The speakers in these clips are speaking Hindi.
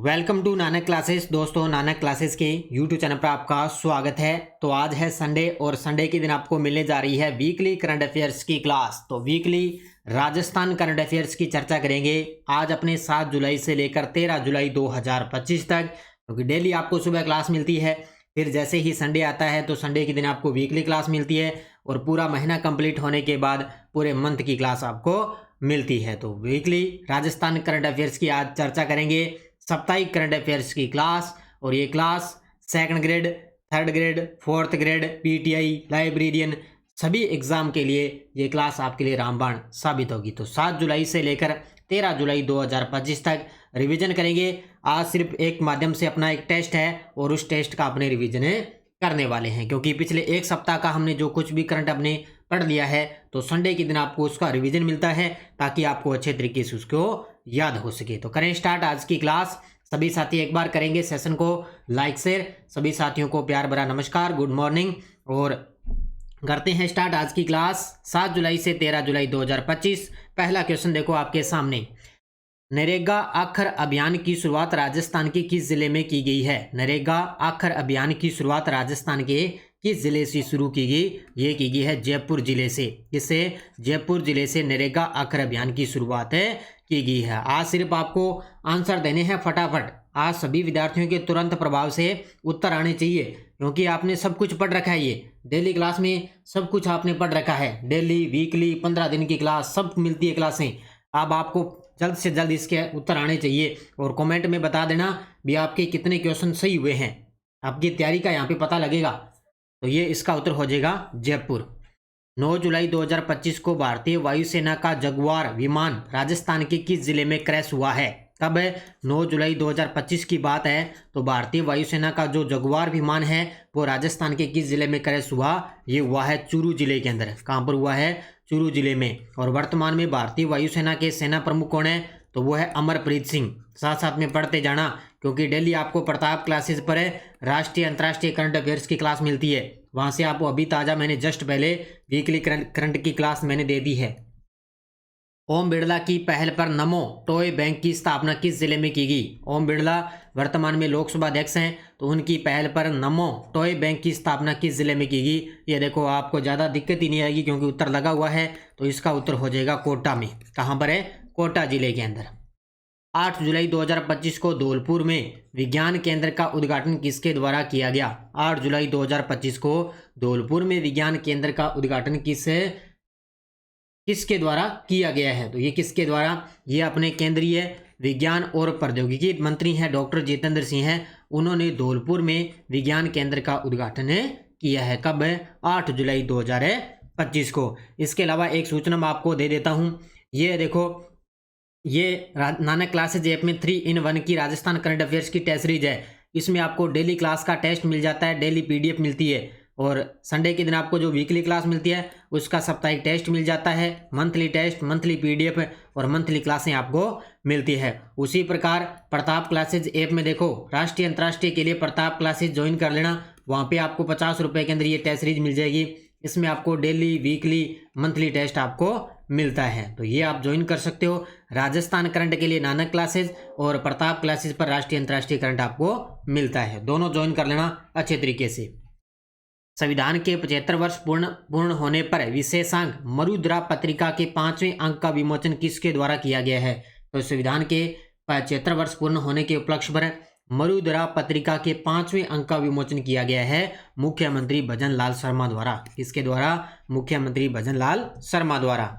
Welcome to Nanak classes. दोस्तों, नानक क्लासेस के यूट्यूब चैनल पर आपका स्वागत है। तो आज है संडे और संडे के दिन आपको मिलने जा रही है वीकली करंट अफेयर्स की क्लास। तो वीकली राजस्थान करंट अफेयर्स की चर्चा करेंगे आज अपने 7 जुलाई से लेकर 13 जुलाई 2025 तक, क्योंकि डेली आपको सुबह क्लास मिलती है। फिर जैसे ही संडे आता है तो संडे के दिन आपको वीकली क्लास मिलती है और पूरा महीना कंप्लीट होने के बाद पूरे मंथ की क्लास आपको मिलती है। तो वीकली राजस्थान करंट अफेयर्स की आज चर्चा करेंगे, साप्ताहिक करंट अफेयर्स की क्लास। और ये class second grade, third grade, fourth grade, PTI, librarian सभी एग्जाम के लिए ये क्लास आपके लिए रामबाण साबित होगी। तो 7 जुलाई से लेकर 13 जुलाई 2025 तक रिवीजन करेंगे। आज सिर्फ एक माध्यम से अपना एक टेस्ट है और उस टेस्ट का अपने रिवीजन करने वाले हैं, क्योंकि पिछले एक सप्ताह का हमने जो कुछ भी करंट अपने पढ़ लिया है तो संडे के दिन आपको उसका रिवीजन मिलता है ताकि आपको अच्छे तरीके से उसको याद हो सके। तो करें स्टार्ट आज की क्लास। सभी साथी एक बार करेंगे सेशन को लाइक शेयर। सभी साथियों को प्यार भरा नमस्कार, गुड मॉर्निंग। और करते हैं स्टार्ट आज की क्लास 7 जुलाई से 13 जुलाई 2025। पहला क्वेश्चन देखो आपके सामने। नरेगा आखर अभियान की शुरुआत राजस्थान के किस जिले में की गई है? नरेगा आखर अभियान की शुरुआत राजस्थान के किस जिले से शुरू की गई? ये की गई है जयपुर जिले से। किससे? जयपुर जिले से नरेगा आखर अभियान की शुरुआत की गई है। आज सिर्फ आपको आंसर देने हैं फटाफट। आज सभी विद्यार्थियों के तुरंत प्रभाव से उत्तर आने चाहिए, क्योंकि आपने सब कुछ पढ़ रखा है। ये डेली क्लास में सब कुछ आपने पढ़ रखा है। डेली, वीकली, 15 दिन की क्लास सब मिलती है क्लासें। अब आपको जल्द से जल्द इसके उत्तर आने चाहिए और कमेंट में बता देना भी आपके कितने क्वेश्चन सही हुए हैं। आपकी तैयारी का यहाँ पे पता लगेगा। तो ये इसका उत्तर हो जाएगा जयपुर। 9 जुलाई 2025 को भारतीय वायुसेना का जगुआर विमान राजस्थान के किस जिले में क्रैश हुआ है? कब है? 9 जुलाई 2025 की बात है। तो भारतीय वायुसेना का जो जगुआर विमान है वो राजस्थान के किस जिले में क्रैश हुआ? ये हुआ है चूरू जिले के अंदर। कहाँ पर हुआ है? चूरू जिले में। और वर्तमान में भारतीय वायुसेना के सेना प्रमुख कौन है? तो वो है अमरप्रीत सिंह। साथ साथ में पढ़ते जाना, क्योंकि डेली आपको प्रताप क्लासेस पर राष्ट्रीय अंतर्राष्ट्रीय करंट अफेयर्स की क्लास मिलती है। वहां से आपको अभी ताज़ा मैंने जस्ट पहले वीकली करंट की क्लास मैंने दे दी है। ओम बिरला की पहल पर नमो टॉय बैंक की स्थापना किस जिले में की गई? ओम बिरला वर्तमान में लोकसभा अध्यक्ष हैं, तो उनकी पहल पर नमो टॉय बैंक की स्थापना किस जिले में की गई? ये देखो आपको ज़्यादा दिक्कत ही नहीं आएगी, क्योंकि उत्तर लगा हुआ है। तो इसका उत्तर हो जाएगा कोटा में। कहाँ पर है? कोटा जिले के अंदर। 8 जुलाई 2025 को धौलपुर में विज्ञान केंद्र का उद्घाटन किसके द्वारा किया गया? 8 जुलाई 2025 को धौलपुर में विज्ञान केंद्र का उद्घाटन किसके द्वारा किया गया है? तो ये किसके द्वारा? ये अपने केंद्रीय विज्ञान और प्रौद्योगिकी मंत्री हैं डॉक्टर जितेंद्र सिंह हैं। उन्होंने धौलपुर में विज्ञान केंद्र का उद्घाटन किया है। कब है? 8 जुलाई 2025 को। इसके अलावा एक सूचना मैं आपको दे देता हूँ। ये देखो, ये नानक क्लासेज ऐप में 3-in-1 की राजस्थान करंट अफेयर्स की टेस्ट सीरीज है। इसमें आपको डेली क्लास का टेस्ट मिल जाता है, डेली पीडीएफ मिलती है, और संडे के दिन आपको जो वीकली क्लास मिलती है उसका साप्ताहिक टेस्ट मिल जाता है, मंथली टेस्ट, मंथली पीडीएफ और मंथली क्लासें आपको मिलती है। उसी प्रकार प्रताप क्लासेज ऐप में देखो, राष्ट्रीय अंतर्राष्ट्रीय के लिए प्रताप क्लासेज ज्वाइन कर लेना। वहाँ पे आपको 50 रुपये के अंदर ये टेस्ट सीरीज मिल जाएगी। इसमें आपको डेली, वीकली, मंथली टेस्ट आपको मिलता है। तो ये आप ज्वाइन कर सकते हो। राजस्थान करंट के लिए नानक क्लासेज और प्रताप क्लासेज पर राष्ट्रीय अंतर्राष्ट्रीय करंट आपको मिलता है। दोनों ज्वाइन कर लेना अच्छे तरीके से। संविधान के 75 वर्ष पूर्ण होने पर विशेषांक मरुद्रा पत्रिका के 5वें अंक का विमोचन किसके द्वारा किया गया है? तो संविधान के 75 वर्ष पूर्ण होने के उपलक्ष्य पर मरुद्रा पत्रिका के 5वें अंक का विमोचन किया गया है मुख्यमंत्री भजन लाल शर्मा द्वारा। किसके द्वारा? मुख्यमंत्री भजन लाल शर्मा द्वारा।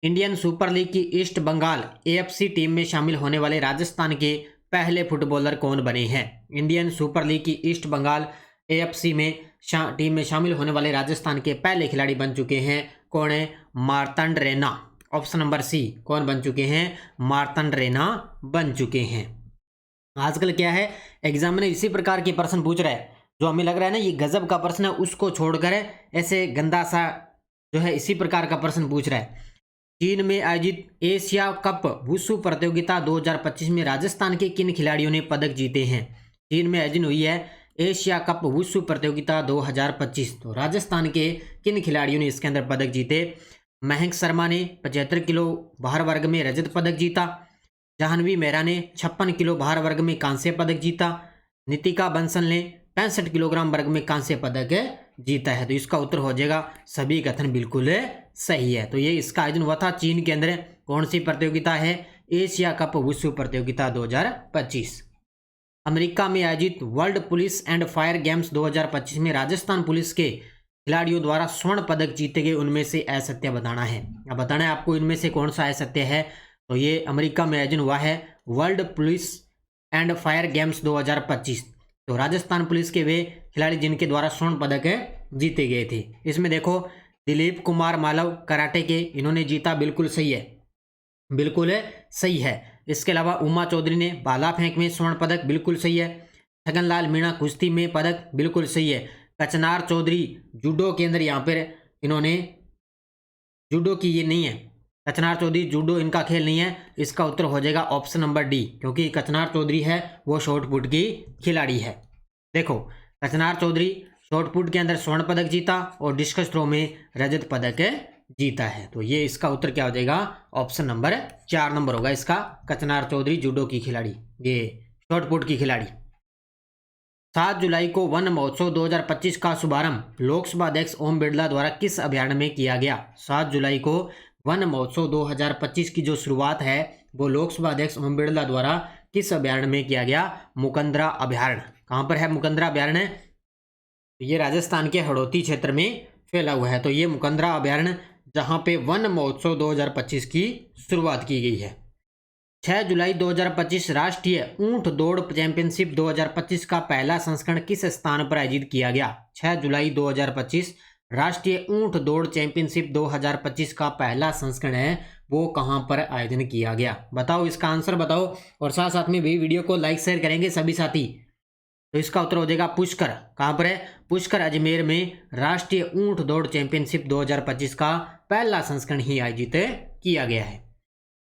इंडियन सुपर लीग की ईस्ट बंगाल एएफसी टीम में शामिल होने वाले राजस्थान के पहले फुटबॉलर कौन बने हैं? इंडियन सुपर लीग की ईस्ट बंगाल एएफसी में टीम में शामिल होने वाले राजस्थान के पहले खिलाड़ी बन चुके हैं। कौन है? Martand Raina. Option number C. कौन बन चुके हैं? मार्तंड रैना बन चुके हैं। आजकल क्या है, एग्जाम में इसी प्रकार के प्रश्न पूछ रहा है, जो हमें लग रहा है ना ये गजब का प्रश्न है, उसको छोड़कर ऐसे गंदा सा जो है इसी प्रकार का प्रश्न पूछ रहा है। चीन में आयोजित एशिया कप वुशु प्रतियोगिता 2025 में राजस्थान के किन खिलाड़ियों ने पदक जीते हैं? चीन में आयोजन हुई है एशिया कप वुशु प्रतियोगिता 2025। तो राजस्थान के किन खिलाड़ियों ने इसके अंदर पदक जीते? मयंक शर्मा ने 75 किलो भार वर्ग में रजत पदक जीता। जाह्नवी मेहरा ने 56 किलो भार वर्ग में कांस्य पदक जीता। नितिका बंसल ने 65 किलोग्राम वर्ग में कांस्य पदक जीता है। तो इसका उत्तर हो जाएगा सभी कथन बिल्कुल सही है। तो ये इसका आयोजन हुआ था चीन के अंदर। कौन सी प्रतियोगिता है? एशिया कप विश्व प्रतियोगिता 2025। अमेरिका में आयोजित world police and fire games 2025 में राजस्थान पुलिस के खिलाड़ियों द्वारा स्वर्ण पदक जीते गए उनमें से असत्य बताना है। अब बताना है आपको इनमें से कौन सा असत्य है। तो ये अमेरिका में आयोजन हुआ है world police and fire games 2025। तो राजस्थान पुलिस के वे खिलाड़ी जिनके द्वारा स्वर्ण पदक जीते गए थे। इसमें देखो दिलीप कुमार मालव कराटे के, इन्होंने जीता, बिल्कुल सही है, बिल्कुल सही है। इसके अलावा उमा चौधरी ने भाला फेंक में स्वर्ण पदक, बिल्कुल सही है। छगनलाल मीणा कुश्ती में पदक, बिल्कुल सही है। कचनार चौधरी जूडो के अंदर यहाँ पर इन्होंने जूडो की, ये नहीं है कचनार चौधरी, जूडो इनका खेल नहीं है। इसका उत्तर हो जाएगा ऑप्शन नंबर डी, क्योंकि कचनार चौधरी है वो शॉर्टपुट की खिलाड़ी है। देखो कचनार चौधरी शॉर्टपुट के अंदर स्वर्ण पदक जीता और डिस्कस थ्रो में रजत पदक जीता है। तो ये इसका उत्तर क्या हो जाएगा? ऑप्शन नंबर 4 नंबर होगा इसका। कचनार चौधरी जूडो की खिलाड़ी, ये शॉर्टपुट की खिलाड़ी। 7 जुलाई को वन महोत्सव 2025 का शुभारंभ लोकसभा अध्यक्ष ओम बिरला द्वारा किस अभ्यारण्य में किया गया? 7 जुलाई को वन महोत्सव 2025 की जो शुरुआत है वो लोकसभा अध्यक्ष ओम बिरला द्वारा किस अभ्यारण्य में किया गया? मुकंदरा अभ्यारण्य। कहाँ पर है मुकंदरा अभ्यारण्य? ये राजस्थान के हड़ौती क्षेत्र में फैला हुआ है। तो ये मुकंदरा अभ्यारण्य जहाँ पे वन महोत्सव 2025 की शुरुआत की गई है। 6 जुलाई 2025 राष्ट्रीय ऊंट दौड़ चैंपियनशिप 2025 का पहला संस्करण किस स्थान पर आयोजित किया गया? 6 जुलाई 2025 राष्ट्रीय ऊंट दौड़ चैंपियनशिप 2025 का पहला संस्करण है वो कहां पर आयोजन किया गया? बताओ, इसका आंसर बताओ और साथ साथ में भी वीडियो को लाइक शेयर करेंगे सभी साथी। तो इसका उत्तर हो जाएगा पुष्कर। कहां पर है? पुष्कर अजमेर में राष्ट्रीय ऊंट दौड़ चैंपियनशिप 2025 का पहला संस्करण ही आयोजित किया गया है।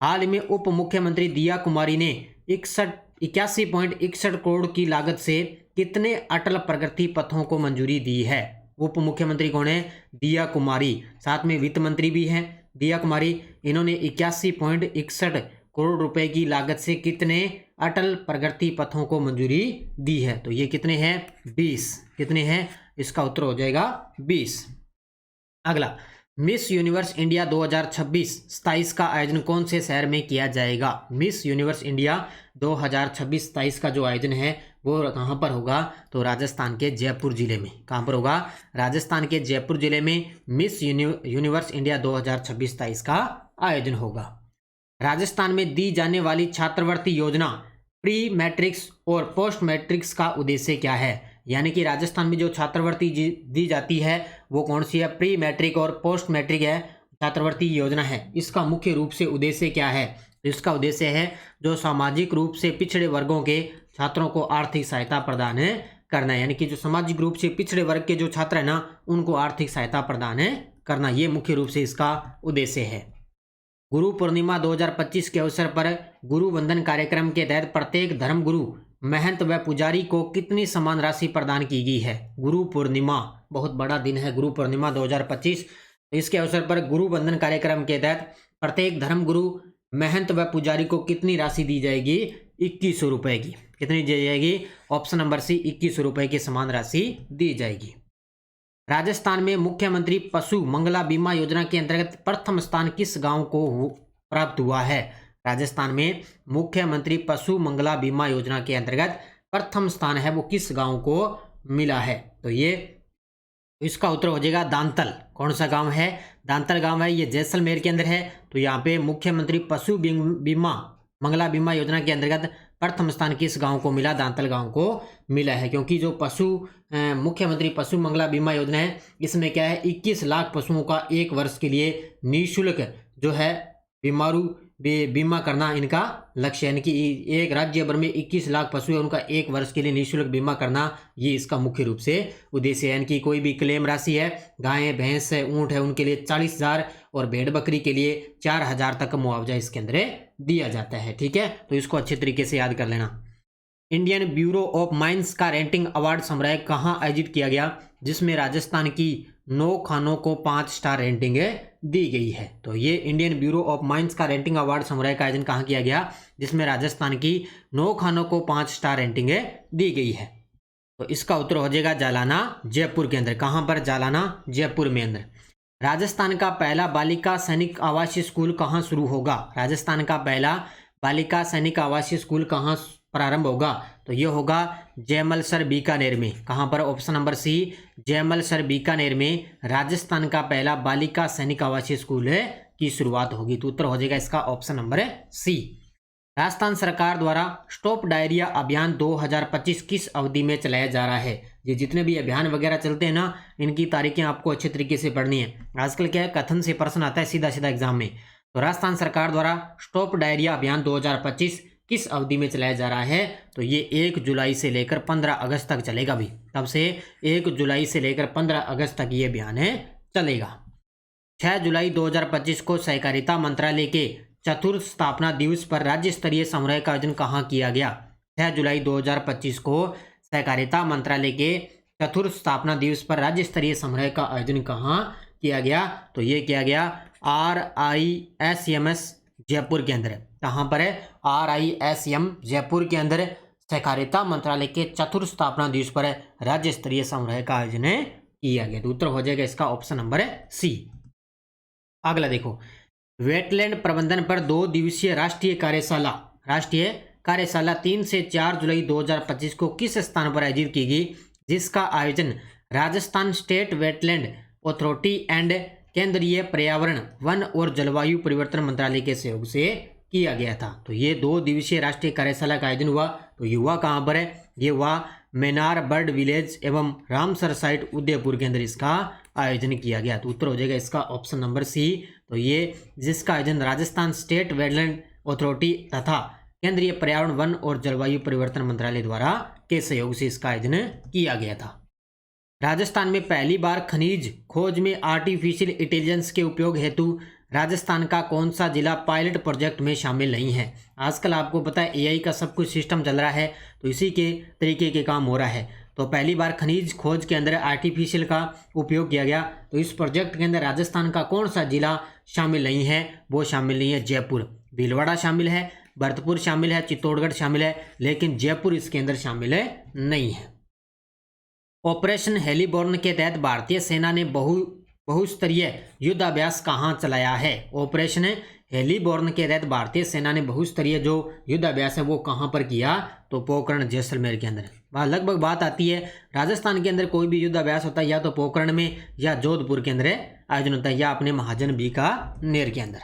हाल में उप मुख्यमंत्री दिया कुमारी ने 81.61 करोड़ की लागत से कितने अटल प्रगति पथों को मंजूरी दी है? उप मुख्यमंत्री कौन है? दिया कुमारी। साथ में वित्त मंत्री भी हैं दिया कुमारी। इन्होंने 81.61 करोड़ रुपए की लागत से कितने अटल प्रगति पथों को मंजूरी दी है? तो ये कितने हैं? 20। कितने हैं? इसका उत्तर हो जाएगा 20। अगला, मिस यूनिवर्स इंडिया 2026 27 का आयोजन कौन से शहर में किया जाएगा? मिस यूनिवर्स इंडिया 2026 27 का जो आयोजन है वो कहाँ पर होगा? तो राजस्थान के जयपुर जिले में। कहाँ पर होगा? राजस्थान के जयपुर जिले में मिस यूनिवर्स इंडिया 2026 27 का आयोजन होगा। राजस्थान में दी जाने वाली छात्रवृत्ति योजना प्री मैट्रिक्स और पोस्ट मैट्रिक्स का उद्देश्य क्या है? यानी कि राजस्थान में जो छात्रवृत्ति दी जाती है वो कौन सी है? प्री मैट्रिक और पोस्ट मैट्रिक है छात्रवृत्ति योजना है। इसका मुख्य रूप से उद्देश्य क्या है? इसका उद्देश्य है जो सामाजिक रूप से पिछड़े वर्गों के छात्रों को आर्थिक सहायता प्रदान करना है। यानी कि जो सामाजिक रूप से पिछड़े वर्ग के जो छात्र है ना उनको आर्थिक सहायता प्रदान करना, ये मुख्य रूप से इसका उद्देश्य है। गुरु पूर्णिमा 2025 के अवसर पर गुरु वंदन कार्यक्रम के तहत प्रत्येक धर्मगुरु, महंत व पुजारी को कितनी समान राशि प्रदान की गई है? गुरु पूर्णिमा बहुत बड़ा दिन है, गुरु पूर्णिमा 2025। इसके अवसर पर गुरु वंदन कार्यक्रम के तहत प्रत्येक धर्मगुरु, महंत व पुजारी को कितनी राशि दी जाएगी? 2100 रुपये की। कितनी दी जाएगी? ऑप्शन नंबर सी, 2100 रुपये की समान राशि दी जाएगी। राजस्थान में मुख्यमंत्री पशु मंगला बीमा योजना के अंतर्गत प्रथम स्थान किस गांव को प्राप्त हुआ है? राजस्थान में मुख्यमंत्री पशु मंगला बीमा योजना के अंतर्गत प्रथम स्थान है वो किस गांव को मिला है? तो ये इसका उत्तर हो जाएगा दांतल। कौन सा गांव है? दांतल गांव है, ये जैसलमेर के अंदर है। तो यहाँ पे मुख्यमंत्री पशु बीमा मंगला बीमा योजना के अंतर्गत प्रथम स्थान किस गांव को मिला? दांतल गांव को मिला है, क्योंकि जो मुख्यमंत्री पशु मंगला बीमा योजना है इसमें क्या है 21 लाख पशुओं का एक वर्ष के लिए निःशुल्क जो है बीमा करना इनका लक्ष्य है। यानी कि एक राज्य भर में 21 लाख पशु है उनका एक वर्ष के लिए निःशुल्क बीमा करना, ये इसका मुख्य रूप से उद्देश्य है। यानी कि कोई भी क्लेम राशि है, गाय भैंस है, ऊँट है, उनके लिए 40,000 और भेड़ बकरी के लिए 4,000 तक मुआवजा इसके अंदर दिया जाता है। ठीक है, तो इसको अच्छे तरीके से याद कर लेना। इंडियन ब्यूरो ऑफ माइंस का रेटिंग अवार्ड समारोह कहाँ आयोजित किया गया जिसमें राजस्थान की 9 खानों को 5 स्टार रेटिंग दी गई है। तो ये इंडियन ब्यूरो ऑफ माइंस का रेटिंग अवार्ड समारोह का आयोजन कहाँ किया गया, जिसमें राजस्थान की 9 खानों को 5 स्टार रेटिंग दी गई है। तो इसका उत्तर हो जाएगा जालाना जयपुर के अंदर। कहाँ पर, जालाना जयपुर में अंदर। राजस्थान का पहला बालिका सैनिक आवासीय स्कूल कहाँ शुरू होगा, राजस्थान का पहला बालिका सैनिक आवासीय स्कूल कहाँ प्रारंभ होगा, तो ये होगा जयमलसर बीकानेर में। कहाँ पर, ऑप्शन नंबर सी, जयमलसर बीकानेर में राजस्थान का पहला बालिका सैनिक आवासीय स्कूल की शुरुआत होगी। तो उत्तर हो जाएगा इसका ऑप्शन नंबर सी। राजस्थान सरकार द्वारा स्टॉप डायरिया अभियान 2025 किस अवधि में चलाया जा रहा है। ये जितने भी अभियान वगैरह चलते हैं ना, इनकी तारीखें आपको अच्छे तरीके से पढ़नी है। आजकल क्या है, कथन से प्रश्न आता है सीधा सीधा एग्जाम में। तो राजस्थान सरकार द्वारा स्टॉप डायरिया अभियान 2025 किस अवधि में चलाया जा रहा है, तो ये 1 जुलाई से लेकर 15 अगस्त तक चलेगा भी। तब से 1 जुलाई से लेकर 15 अगस्त तक ये अभियान चलेगा। 6 जुलाई 2025 को सहकारिता मंत्रालय के चतुर्थ स्थापना दिवस पर राज्य स्तरीय समारोह का आयोजन कहाँ किया गया। 6 जुलाई 2025 को सहकारिता मंत्रालय के चतुर्थ स्थापना दिवस पर राज्य स्तरीय समारोह का आयोजन कहाँ किया गया, तो ये किया गया RISMS जयपुर के अंदर। कहाँ पर है, RISM जयपुर के अंदर सहकारिता मंत्रालय के चतुर्थ स्थापना दिवस पर राज्य स्तरीय समारोह का आयोजन किया गया। तो उत्तर हो जाएगा इसका ऑप्शन नंबर सी। अगला देखो, वेटलैंड प्रबंधन पर 2 दिवसीय राष्ट्रीय कार्यशाला 3 से 4 जुलाई 2025 को किस स्थान पर आयोजित की गई, जिसका आयोजन Rajasthan state wetland authority and केंद्रीय पर्यावरण, वन और जलवायु परिवर्तन मंत्रालय के सहयोग से किया गया था। तो ये 2 दिवसीय राष्ट्रीय कार्यशाला का आयोजन हुआ। तो ये हुआ कहाँ पर है, ये हुआ मेनार बर्ड विलेज एवं रामसर साइट उदयपुर के अंदर इसका आयोजन किया गया। तो उत्तर हो जाएगा इसका ऑप्शन नंबर सी। तो ये जिसका आयोजन राजस्थान स्टेट वेटलैंड अथॉरिटी तथा केंद्रीय पर्यावरण, वन और जलवायु परिवर्तन मंत्रालय द्वारा के सहयोग से इसका आयोजन किया गया था। राजस्थान में पहली बार खनिज खोज में आर्टिफिशियल इंटेलिजेंस के उपयोग हेतु राजस्थान का कौन सा जिला पायलट प्रोजेक्ट में शामिल नहीं है। आजकल आपको पता है AI का सब कुछ सिस्टम चल रहा है, तो इसी के तरीके के काम हो रहा है। तो पहली बार खनिज खोज के अंदर आर्टिफिशियल का उपयोग किया गया। तो इस प्रोजेक्ट के अंदर राजस्थान का कौन सा जिला शामिल नहीं है, वो शामिल नहीं है जयपुर। भीलवाड़ा शामिल है, भरतपुर शामिल है, चित्तौड़गढ़ शामिल है, लेकिन जयपुर इसके अंदर शामिल नहीं है। ऑपरेशन हेलीबॉर्न के तहत भारतीय सेना ने बहुस्तरीय युद्धाभ्यास कहाँ चलाया है। ऑपरेशन हेलीबॉर्न के तहत भारतीय सेना ने बहुस्तरीय जो युद्धाभ्यास है वो कहाँ पर किया, तो पोखरण जैसलमेर के अंदर। वहाँ लगभग बात आती है, राजस्थान के अंदर कोई भी युद्धाभ्यास होता है या तो पोखरण में या जोधपुर के अंदर आयोजन होता है, या अपने महाजन बीकानेर के अंदर।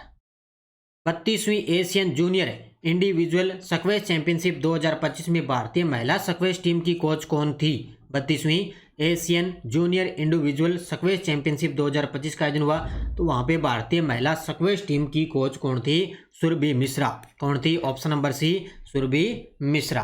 32वीं Asian junior individual squash championship 2025 में भारतीय महिला स्क्वैश टीम की कोच कौन थी। 32वीं Asian junior individual squash championship 2025 का आयोजन हुआ। तो वहाँ पे भारतीय महिला स्क्वैश टीम की कोच कौन थी, सुरभि मिश्रा। कौन थी, option number C, Surbhi Mishra.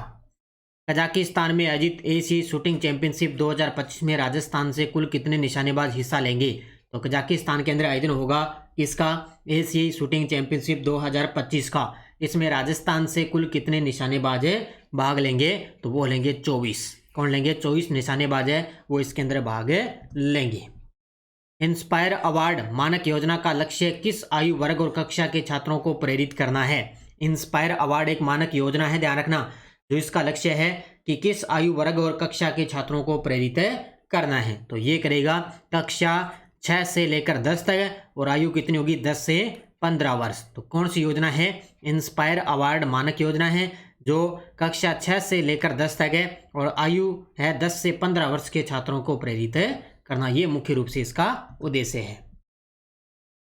Kazakhstan में आयोजित एशियाई शूटिंग चैंपियनशिप 2025 में राजस्थान से कुल कितने निशानेबाज हिस्सा लेंगे। तो कजाकिस्तान के अंदर आयोजन होगा इसका एशियाई शूटिंग चैंपियनशिप 2025 का। इसमें राजस्थान से कुल कितने निशानेबाज भाग लेंगे, तो वो लेंगे 24। कौन लेंगे, 24 निशानेबाज है वो इसके अंदर भाग लेंगे। इंस्पायर अवार्ड मानक योजना का लक्ष्य किस आयु वर्ग और कक्षा के छात्रों को प्रेरित करना है। इंस्पायर अवार्ड एक मानक योजना है, ध्यान रखना, जो इसका लक्ष्य है कि किस आयु वर्ग और कक्षा के छात्रों को प्रेरित करना है। तो ये करेगा कक्षा 6 से लेकर 10 तक, और आयु कितनी होगी, 10 से 15 वर्ष। तो कौन सी योजना है, इंस्पायर अवार्ड मानक योजना है, जो कक्षा 6 से लेकर 10 तक है और आयु है 10 से 15 वर्ष के छात्रों को प्रेरित करना। ये मुख्य रूप से इसका उद्देश्य है।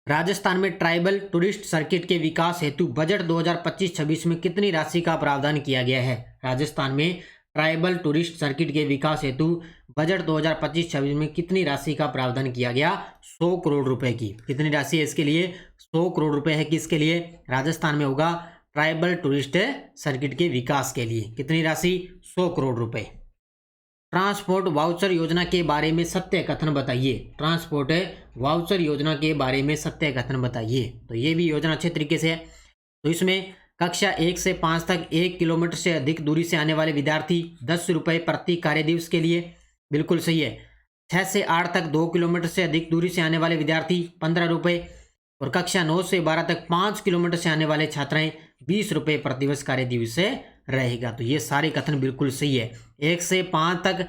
राजस्थान में ट्राइबल टूरिस्ट सर्किट के विकास हेतु बजट 2025-26 में कितनी राशि का प्रावधान किया गया है। राजस्थान में ट्राइबल टूरिस्ट सर्किट के विकास हेतु बजट 2025-26 में कितनी राशि का प्रावधान किया गया, 100 करोड़ रुपए की। कितनी राशि है इसके लिए, 100 करोड़ रुपए है। किसके लिए, राजस्थान में होगा ट्राइबल टूरिस्ट सर्किट के विकास के लिए। कितनी राशि, 100 करोड़ रुपए। ट्रांसपोर्ट वाउचर योजना के बारे में सत्य कथन बताइए। ट्रांसपोर्ट वाउचर योजना के बारे में सत्य कथन बताइए। तो ये भी योजना अच्छे तरीके से है। तो इसमें कक्षा 1 से 5 तक 1 किलोमीटर से अधिक दूरी से आने वाले विद्यार्थी 10 रुपये प्रति कार्य दिवस के लिए, बिल्कुल सही है। 6 से 8 तक 2 किलोमीटर से अधिक दूरी से आने वाले विद्यार्थी 15 रुपये, और कक्षा 9 से 12 तक 5 किलोमीटर से आने वाले छात्राएं 20 रुपये प्रति दिवस कार्य दिवस से रहेगा। तो ये सारे कथन बिल्कुल सही है। 1 से 5 तक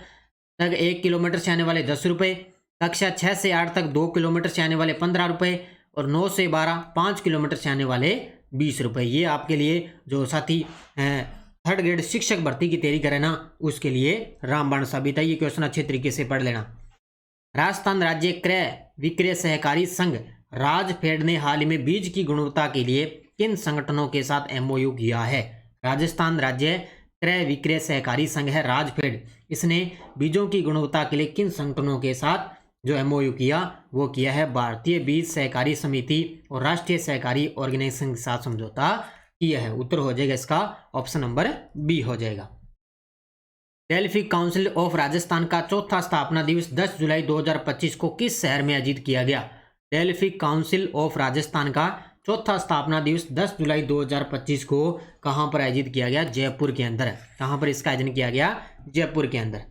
1 किलोमीटर से आने वाले 10 रुपये, कक्षा 6 से 8 तक 2 किलोमीटर से आने वाले 15 रुपये, और 9 से 12 5 किलोमीटर से आने वाले 20 रुपये। ये आपके लिए जो साथी 3rd ग्रेड शिक्षक भर्ती की तैयारी करें ना, उसके लिए रामबाण साबित है। ये क्वेश्चन अच्छे तरीके से पढ़ लेना। राजस्थान राज्य क्रय विक्रय सहकारी संघ राजफेड ने हाल ही में बीज की गुणवत्ता के लिए किन संगठनों के साथ MOU किया है? राजस्थान राज्य क्रय विक्रय सहकारी संघ है राजफेड, इसने बीजों की गुणवत्ता के लिए किन संगठनों के साथ जो MOU किया वो किया है भारतीय बीज सहकारी समिति और राष्ट्रीय सहकारी ऑर्गेनाइजेशन के साथ समझौता किया है। उत्तर हो जाएगा इसका ऑप्शन नंबर बी हो जाएगा। डेल्फी काउंसिल ऑफ राजस्थान का चौथा स्थापना दिवस 10 जुलाई 2025 को किस शहर में आयोजित किया गया? डेल्फी काउंसिल ऑफ राजस्थान का चौथा स्थापना दिवस 10 जुलाई 2025 को कहां पर आयोजित किया गया? जयपुर के अंदर। कहां पर इसका आयोजन किया गया? जयपुर के अंदर।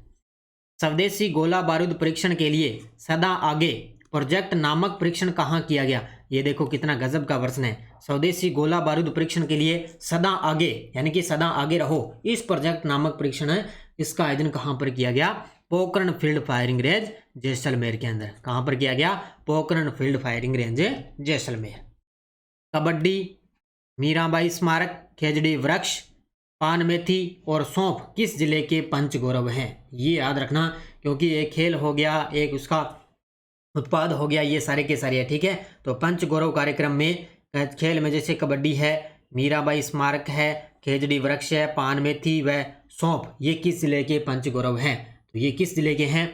स्वदेशी गोला बारूद परीक्षण के लिए सदा आगे प्रोजेक्ट नामक परीक्षण कहां किया गया? ये देखो कितना गजब का प्रश्न है। स्वदेशी गोला बारूद परीक्षण के लिए सदा आगे यानी कि सदा आगे रहो, इस प्रोजेक्ट नामक परीक्षण है, इसका आयोजन कहां पर किया गया? Pokhran field firing range Jaisalmer के अंदर। कहां पर किया गया? Pokhran field firing range Jaisalmer. Kabaddi, Mirabai स्मारक, खेजड़ी वृक्ष, पान मेथी और सौंफ किस जिले के पंचगौरव हैं? ये याद रखना, क्योंकि एक खेल हो गया, एक उसका उत्पाद हो गया, ये सारे के सारे है। ठीक है, तो पंचगौरव कार्यक्रम में खेल में जैसे कबड्डी है, मीराबाई स्मारक है, खेजड़ी वृक्ष है, पान मेथी व सौंफ, ये किस जिले के पंचगौरव हैं? तो ये किस जिले के हैं?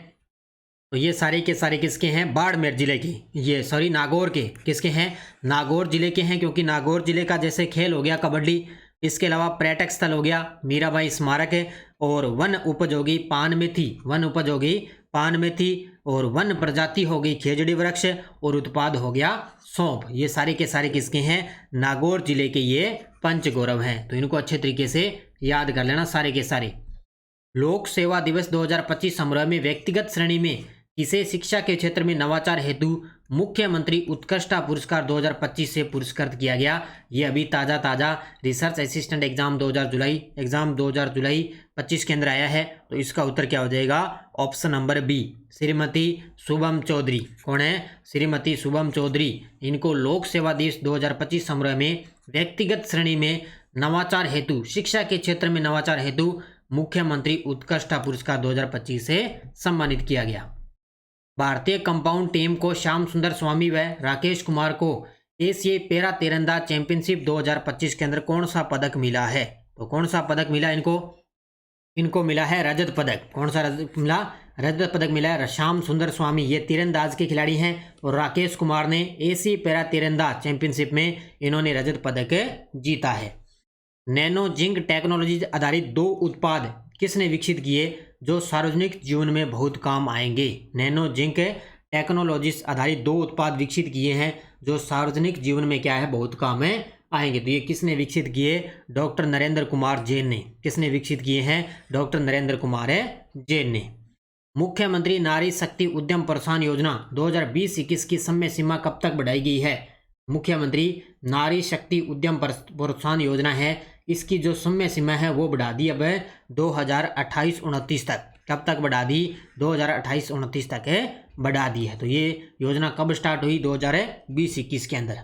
तो ये सारे के सारे किसके हैं? बाड़मेर जिले के, ये सॉरी नागौर के। किसके हैं? नागौर जिले के हैं, क्योंकि नागौर जिले का जैसे खेल हो गया कबड्डी, इसके अलावा पर्यटक स्थल हो गया मीराबाई स्मारक है, और वन उपज होगी पान मेथी, वन उपज होगी पान मेथी, और वन प्रजाति हो गई खेजड़ी वृक्ष, और उत्पाद हो गया सौंफ। ये सारे के सारे किसके हैं? नागौर जिले के ये पंचगौरव हैं। तो इनको अच्छे तरीके से याद कर लेना सारे के सारे। लोक सेवा दिवस 2025 समारोह में व्यक्तिगत श्रेणी में किसे शिक्षा के क्षेत्र में नवाचार हेतु मुख्यमंत्री उत्कृष्टता पुरस्कार 2025 से पुरस्कृत किया गया? ये अभी ताज़ा रिसर्च असिस्टेंट एग्जाम 2000 जुलाई 25 के अंदर आया है। तो इसका उत्तर क्या हो जाएगा? Option number B, Shrimati Shubham Chaudhary. कौन है? श्रीमती शुभम चौधरी। इनको लोक सेवा दिवस 2025 समारोह में व्यक्तिगत श्रेणी में नवाचार हेतु, शिक्षा के क्षेत्र में नवाचार हेतु मुख्यमंत्री उत्कृष्टता पुरस्कार 2025 से सम्मानित किया गया। भारतीय कंपाउंड टीम को श्याम सुंदर स्वामी व राकेश कुमार को एशियाई पैरा तीरंदाज चैंपियनशिप 2025 के अंदर कौन सा पदक मिला है? तो कौन सा पदक मिला इनको मिला है रजत पदक। कौन सा मिला? रजत पदक मिला है। श्याम सुंदर स्वामी ये तीरंदाज के खिलाड़ी हैं, और राकेश कुमार ने एशियाई पैरा तीरंदाज चैंपियनशिप में इन्होंने रजत पदक जीता है। नैनो जिंक टेक्नोलॉजी आधारित 2 उत्पाद किसने विकसित किए जो सार्वजनिक जीवन में बहुत काम आएंगे? नैनो जिंक टेक्नोलॉजीज आधारित 2 उत्पाद विकसित किए हैं जो सार्वजनिक जीवन में क्या है? बहुत काम में आएंगे। तो ये किसने विकसित किए? डॉक्टर नरेंद्र कुमार जैन ने। किसने विकसित किए हैं? डॉक्टर नरेंद्र कुमार जैन ने। मुख्यमंत्री नारी शक्ति उद्यम प्रोत्साहन योजना 2020-21 की समय सीमा कब तक बढ़ाई गई है? मुख्यमंत्री नारी शक्ति उद्यम प्रोत्साहन योजना है, इसकी जो समय सीमा है वो बढ़ा दी अब 2028-29 तक। कब तक बढ़ा दी? 2028-29 तक बढ़ा दी है। तो ये योजना कब स्टार्ट हुई? 2020-21 के अंदर।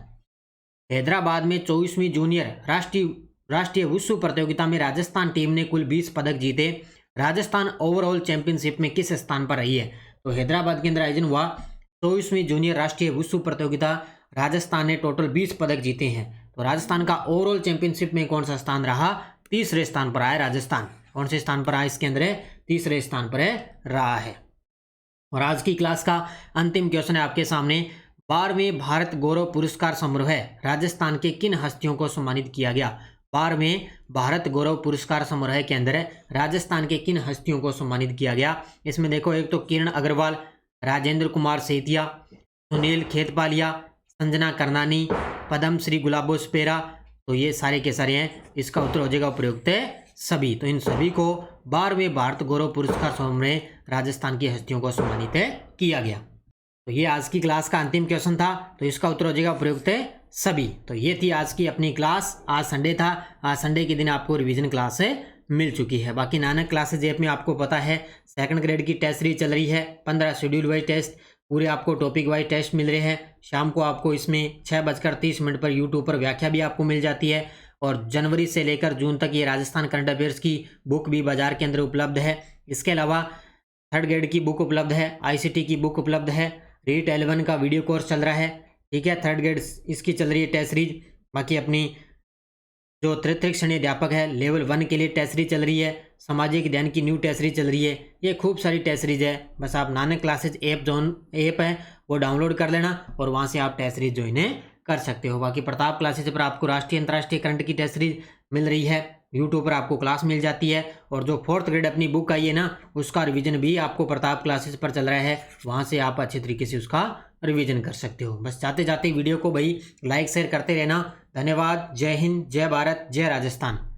हैदराबाद में 24वीं जूनियर राष्ट्रीय वुशु प्रतियोगिता में राजस्थान टीम ने कुल 20 पदक जीते। राजस्थान ओवरऑल चैंपियनशिप में किस स्थान पर रही है? तो हैदराबाद के अंदर आयोजन हुआ 24वीं जूनियर राष्ट्रीय वुशु प्रतियोगिता, राजस्थान ने टोटल 20 पदक जीते हैं। तो राजस्थान का ओवरऑल चैंपियनशिप में कौन सा स्थान रहा? तीसरे स्थान पर आया राजस्थान। कौन से स्थान पर आया? इसके अंदर तीसरे स्थान पर रहा है। और आज की क्लास का अंतिम क्वेश्चन है आपके सामने। 12वें भारत गौरव पुरस्कार समारोह राजस्थान के किन हस्तियों को सम्मानित किया गया? 12वें भारत गौरव पुरस्कार समारोह के अंदर राजस्थान के किन हस्तियों को सम्मानित किया गया? इसमें देखो, एक तो किरण अग्रवाल, राजेंद्र कुमार सेतिया, सुनील खेतपालिया, संजना करनानी, पद्म श्री गुलाबो स्पेरा। तो ये सारे के सारे हैं। इसका उत्तर हो जाएगा उपयुक्त सभी। तो इन सभी को 12वें भारत गौरव पुरस्कार समारोह में राजस्थान की हस्तियों को सम्मानित किया गया। तो ये आज की क्लास का अंतिम क्वेश्चन था, तो इसका उत्तर हो जाएगा प्रयुक्त सभी। तो ये थी आज की अपनी क्लास। आज संडे था, आज संडे के दिन आपको रिवीजन क्लास मिल चुकी है। बाकी नानक क्लासेज ऐप में आपको पता है सेकंड ग्रेड की टेस्ट सीरीज चल रही है, 15 शेड्यूल वाइज टेस्ट, पूरे आपको टॉपिक वाइज टेस्ट मिल रहे हैं। शाम को आपको इसमें 6:30 पर यूट्यूब पर व्याख्या भी आपको मिल जाती है। और जनवरी से लेकर जून तक ये राजस्थान करंट अफेयर्स की बुक भी बाजार के अंदर उपलब्ध है। इसके अलावा थर्ड ग्रेड की बुक उपलब्ध है, ICT की बुक उपलब्ध है, रीट 11 का वीडियो कोर्स चल रहा है, ठीक है। थर्ड ग्रेड इसकी चल रही है टेस्ट सीरीज। बाकी अपनी जो तृतीय श्रेणी अध्यापक है लेवल 1 के लिए टेस्ट सीरीज चल रही है, सामाजिक अध्ययन की न्यू टेस्ट सीरीज चल रही है। ये खूब सारी टेस्ट सीरीज है। बस आप नानक क्लासेज ऐप है वो डाउनलोड कर लेना और वहाँ से आप टेस्ट सीरीज ज्वाइन कर सकते हो। बाकी प्रताप क्लासेज पर आपको राष्ट्रीय अंतर्राष्ट्रीय करंट की टेस्ट सीरीज मिल रही है, यूट्यूब पर आपको क्लास मिल जाती है। और जो 4th ग्रेड अपनी बुक आई है ना, उसका रिवीजन भी आपको प्रताप क्लासेस पर चल रहा है, वहाँ से आप अच्छे तरीके से उसका रिवीजन कर सकते हो। बस जाते जाते वीडियो को भाई लाइक शेयर करते रहना। धन्यवाद। जय हिंद, जय भारत, जय राजस्थान।